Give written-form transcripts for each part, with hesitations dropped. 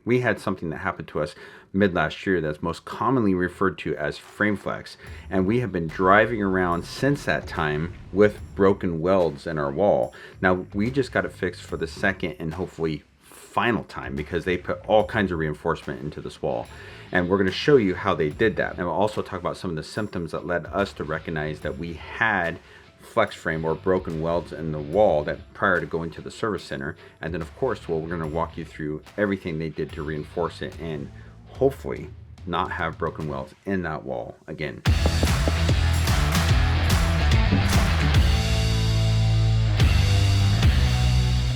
We had something that happened to us mid last year that's most commonly referred to as frame flex, and we have been driving around since that time with broken welds in our wall. Now we just got it fixed for the second and hopefully final time, because they put all kinds of reinforcement into this wall, and we're going to show you how they did that. And we'll also talk about some of the symptoms that led us to recognize that we had flex frame or broken welds in the wall that prior to going to the service center. And then of course, well, we're going to walk you through everything they did to reinforce it and hopefully not have broken welds in that wall again.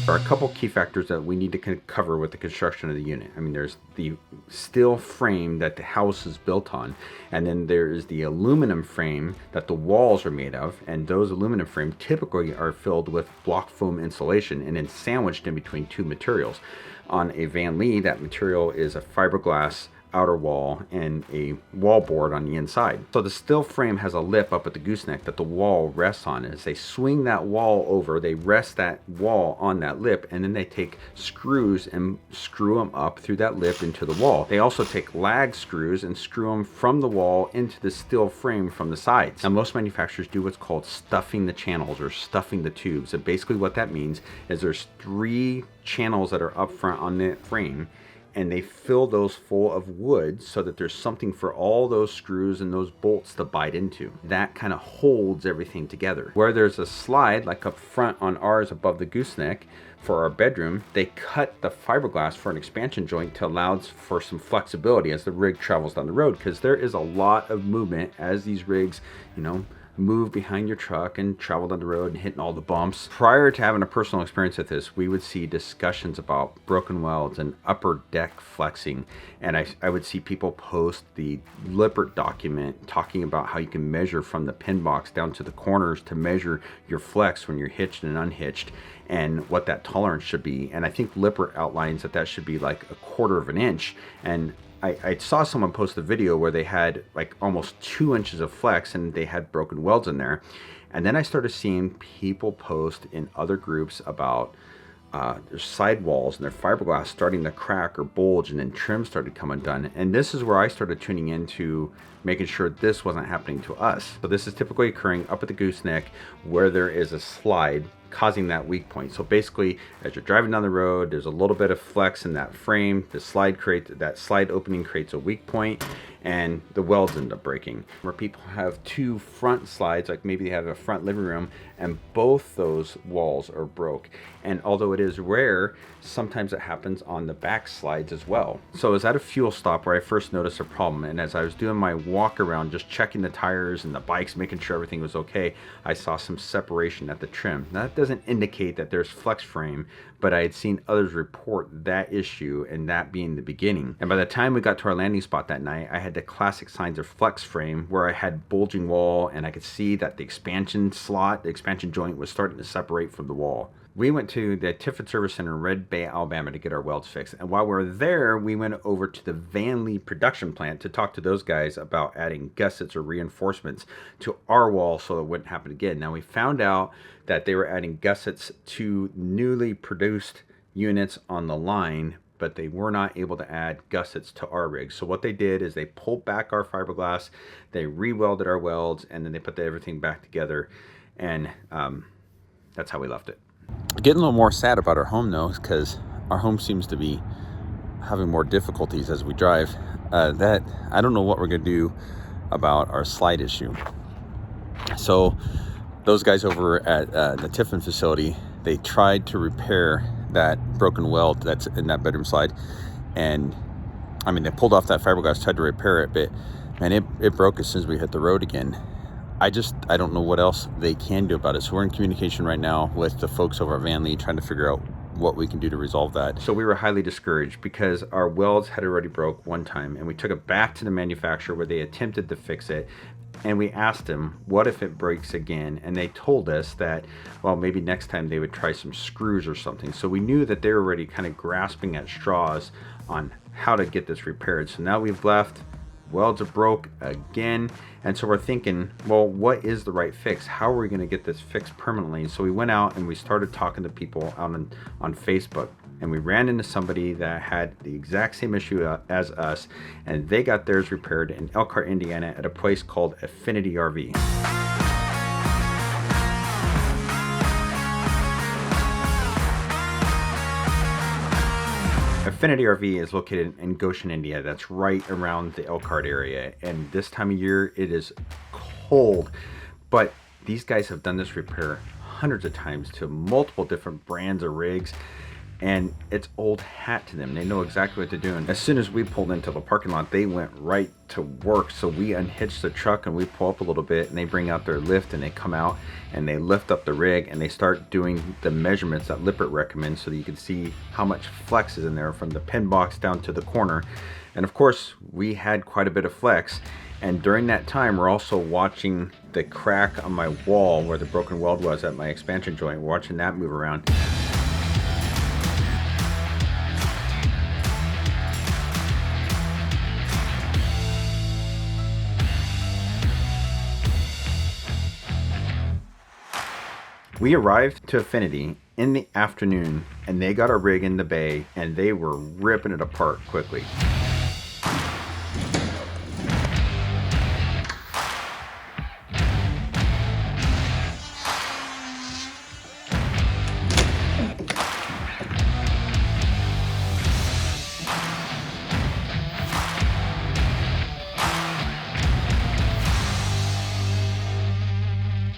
There are a couple key factors that we need to cover with the construction of the unit. I mean, there's the steel frame that the house is built on, and then there is the aluminum frame that the walls are made of, and those aluminum frames typically are filled with block foam insulation and then sandwiched in between two materials. On a Vanleigh, that material is a fiberglass outer wall and a wall board on the inside. So the steel frame has a lip up at the gooseneck that the wall rests on. As they swing that wall over, they rest that wall on that lip, and then they take screws and screw them up through that lip into the wall. They also take lag screws and screw them from the wall into the steel frame from the sides. Now most manufacturers do what's called stuffing the channels or stuffing the tubes, and basically what that means is there's 3 channels that are up front on the frame, and they fill those full of wood so that there's something for all those screws and those bolts to bite into. That kind of holds everything together. Where there's a slide, like up front on ours above the gooseneck for our bedroom, they cut the fiberglass for an expansion joint to allow for some flexibility as the rig travels down the road, because there is a lot of movement as these rigs, you know, move behind your truck and travel down the road and hitting all the bumps. Prior to having a personal experience with this, we would see discussions about broken welds and upper deck flexing, and I would see people post the Lippert document talking about how you can measure from the pin box down to the corners to measure your flex when you're hitched and unhitched, and what that tolerance should be. And I think Lippert outlines that that should be like 1/4 of an inch, and I saw someone post a video where they had like almost 2 inches of flex and they had broken welds in there. And then I started seeing people post in other groups about their side walls and their fiberglass starting to crack or bulge, and then trim started coming undone. And this is where I started tuning into making sure this wasn't happening to us. So this is typically occurring up at the gooseneck where there is a slide causing that weak point. So basically, as you're driving down the road, there's a little bit of flex in that frame. The slide that slide opening creates a weak point, and the welds end up breaking. Where people have 2 front slides, like maybe they have a front living room, and both those walls are broke. And although it is rare, sometimes it happens on the back slides as well. So I was at a fuel stop where I first noticed a problem, and as I was doing my walk around, just checking the tires and the bikes, making sure everything was okay, I saw some separation at the trim. Now, that doesn't indicate that there's flex frame, but I had seen others report that issue, and that being the beginning. And by the time we got to our landing spot that night, I had the classic signs of flex frame where I had bulging wall, and I could see that the expansion slot, the expansion joint was starting to separate from the wall. We went to the Tiffin Service Center in Red Bay, Alabama to get our welds fixed. And while we were there, we went over to the Vanleigh production plant to talk to those guys about adding gussets or reinforcements to our wall so it wouldn't happen again. Now we found out that they were adding gussets to newly produced units on the line, but they were not able to add gussets to our rig. So what they did is they pulled back our fiberglass, they re-welded our welds, and then they put everything back together. And that's how we left it. Getting a little more sad about our home though, because our home seems to be having more difficulties as we drive. That I don't know what we're gonna do about our slide issue. So those guys over at the Tiffin facility, they tried to repair that broken weld that's in that bedroom slide, and I mean they pulled off that fiberglass, tried to repair it, but man, it broke as soon as we hit the road again. I don't know what else they can do about it. So we're in communication right now with the folks over at Vanleigh trying to figure out what we can do to resolve that. So we were highly discouraged because our welds had already broke one time, and we took it back to the manufacturer where they attempted to fix it. And we asked them, what if it breaks again? And they told us that, well, maybe next time they would try some screws or something. So we knew that they were already kind of grasping at straws on how to get this repaired. So now we've left, welds are broke again, and so we're thinking, well, what is the right fix? How are we going to get this fixed permanently? So we went out and we started talking to people out on Facebook, and we ran into somebody that had the exact same issue as us, and they got theirs repaired in Elkhart, Indiana at a place called Affinity RV. Affinity RV is located in Goshen, Indiana. That's right around the Elkhart area, and this time of year it is cold, but these guys have done this repair hundreds of times to multiple different brands of rigs, and it's old hat to them. They know exactly what they're doing. As soon as we pulled into the parking lot, they went right to work. So we unhitched the truck and we pull up a little bit, and they bring out their lift and they come out and they lift up the rig and they start doing the measurements that Lippert recommends so that you can see how much flex is in there from the pin box down to the corner. And of course, we had quite a bit of flex. And during that time, we're also watching the crack on my wall where the broken weld was at my expansion joint, watching that move around. We arrived to Affinity in the afternoon, and they got a rig in the bay, and they were ripping it apart quickly.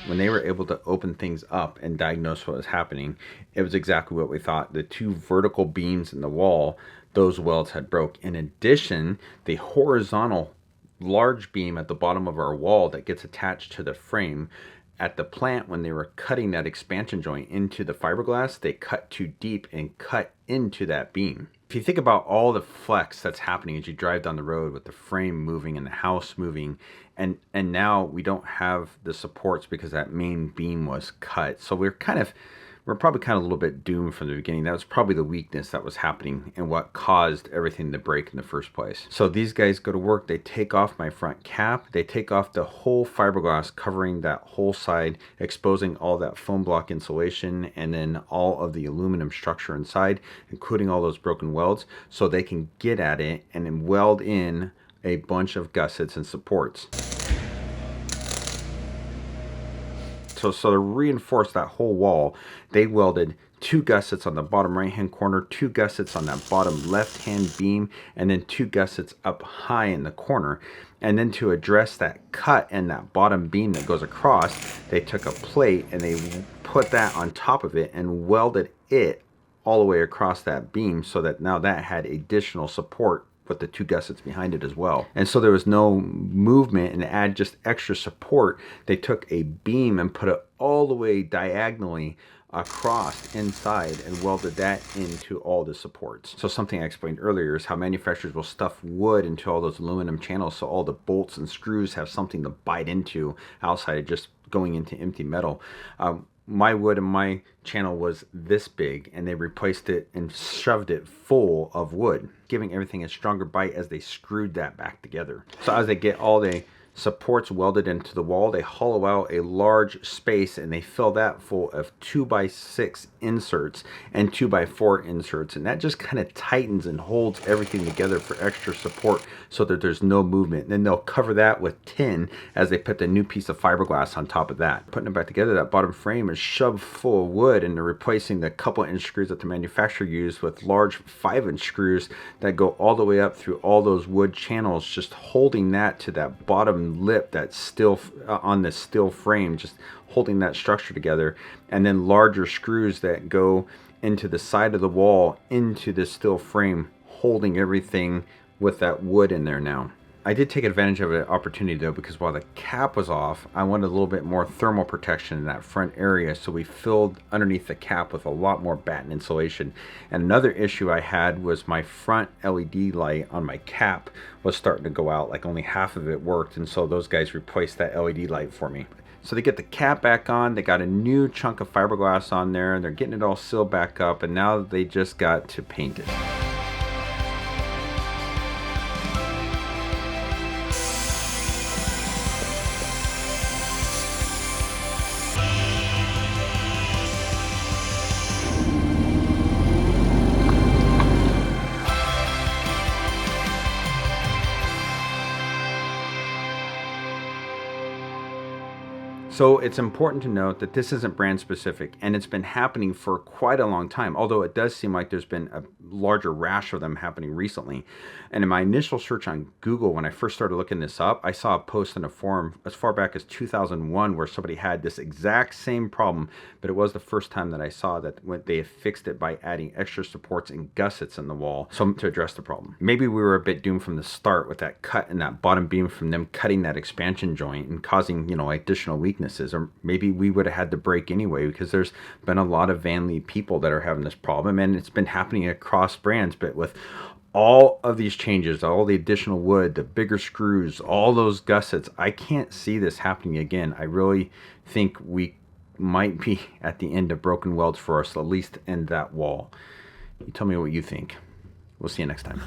When they were able to open things up and diagnose what was happening, it was exactly what we thought. The two vertical beams in the wall, those welds had broke. In addition, the horizontal large beam at the bottom of our wall that gets attached to the frame, at the plant when they were cutting that expansion joint into the fiberglass, they cut too deep and cut into that beam. If you think about all the flex that's happening as you drive down the road with the frame moving and the house moving, and now we don't have the supports because that main beam was cut. So we're probably kind of a little bit doomed from the beginning. That was probably the weakness that was happening and what caused everything to break in the first place. So these guys go to work, they take off my front cap, they take off the whole fiberglass covering that whole side, exposing all that foam block insulation and then all of the aluminum structure inside, including all those broken welds, so they can get at it and then weld in a bunch of gussets and supports. So to reinforce that whole wall, they welded 2 gussets on the bottom right hand corner, 2 gussets on that bottom left hand beam, and then 2 gussets up high in the corner. And then to address that cut in that bottom beam that goes across, they took a plate and they put that on top of it and welded it all the way across that beam so that now that had additional support with the 2 gussets behind it as well. And so there was no movement, and to add just extra support, they took a beam and put it all the way diagonally across inside and welded that into all the supports. So something I explained earlier is how manufacturers will stuff wood into all those aluminum channels so all the bolts and screws have something to bite into outside of just going into empty metal. My wood in my channel was this big, and they replaced it and shoved it full of wood, giving everything a stronger bite as they screwed that back together. So as they get all the supports welded into the wall, they hollow out a large space and they fill that full of 2x6 inserts and 2x4 inserts, and that just kind of tightens and holds everything together for extra support so that there's no movement. And then they'll cover that with tin as they put the new piece of fiberglass on top of that. Putting it back together, that bottom frame is shoved full of wood, and they're replacing the couple inch screws that the manufacturer used with large 5-inch screws that go all the way up through all those wood channels, just holding that to that bottom lip that's still on the steel frame, just holding that structure together. And then larger screws that go into the side of the wall into the steel frame, holding everything with that wood in there now. I did take advantage of an opportunity though, because while the cap was off, I wanted a little bit more thermal protection in that front area, so we filled underneath the cap with a lot more batten insulation. And another issue I had was my front LED light on my cap was starting to go out, like only half of it worked, and so those guys replaced that LED light for me. So they get the cap back on, they got a new chunk of fiberglass on there, and they're getting it all sealed back up, and now they just got to paint it. So it's important to note that this isn't brand specific, and it's been happening for quite a long time, although it does seem like there's been a larger rash of them happening recently. And in my initial search on Google, when I first started looking this up, I saw a post in a forum as far back as 2001 where somebody had this exact same problem, but it was the first time that I saw that when they fixed it by adding extra supports and gussets in the wall to address the problem. Maybe we were a bit doomed from the start with that cut in that bottom beam from them cutting that expansion joint and causing, additional weaknesses. Or maybe we would have had to break anyway, because there's been a lot of Vanleigh people that are having this problem, and it's been happening across brands. But with all of these changes, all the additional wood, the bigger screws, all those gussets, I can't see this happening again. I really think we might be at the end of broken welds for us, at least in that wall. You tell me what you think. We'll see you next time.